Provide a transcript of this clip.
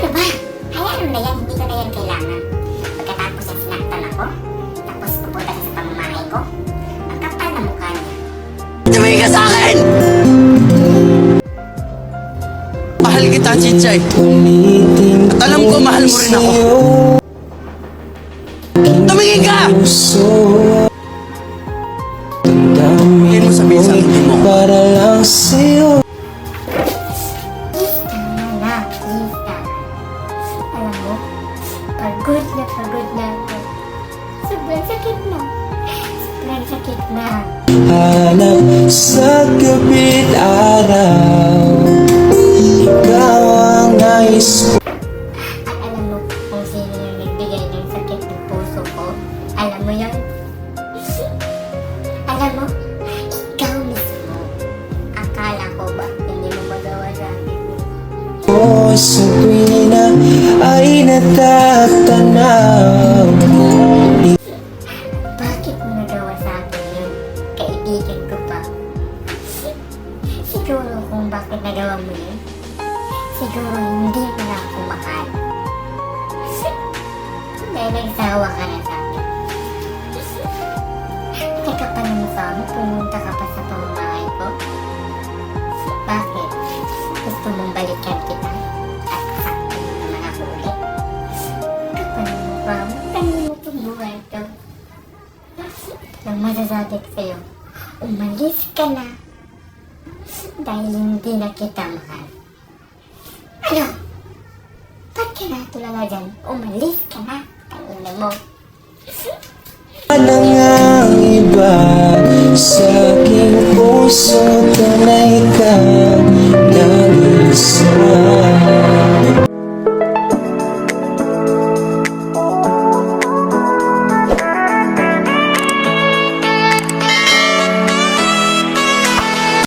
Ano ba? Hayaan mo na yan, hindi ko na yan kailangan. Pagkatapos yung sinaktan ako, tapos pupunta sa pamamahay ko, ang kapal na mukha niya. Tumingin ka sa akin! Mahal kita, Chichay. At alam ko, mahal mo rin ako. Tumingin ka! Hindi mo sabihin sa hindi mo. Para lang sa'yo. Tama na, please na. Alam mo, pagod na ako. Sobrang sakit na. Sobrang sakit na. Hanap sa gabit araw, ikaw ang nais ko. At alam mo kung sino yung nagbigay ng sakit ng puso ko? Alam mo yun? Alam mo, ikaw mismo. Akala ko ba hindi mo magawa sa akin? Sa tuwing na ay natatanaw. Bakit mo nagawa sa akin yun? Kaibigan ko pa. Siguro kung bakit nagawa mo yun, siguro hindi mo na ako mahal. Dahil nagsawa ka na sa akin. Teka pa ng mukha mo, pumunta ka pa sa pamamahay ko. Bakit? Gusto mong balikan kita? At sakto mo naman ako ulit. Teka pa ng mukha mo, tanin mo itong buhay ko. Nang masasabi ko sa'yo, umalis ka na. Dahil hindi na kita mahal. Ano? Ba't ka natulala dyan? Umalis ka na. Tangina mo.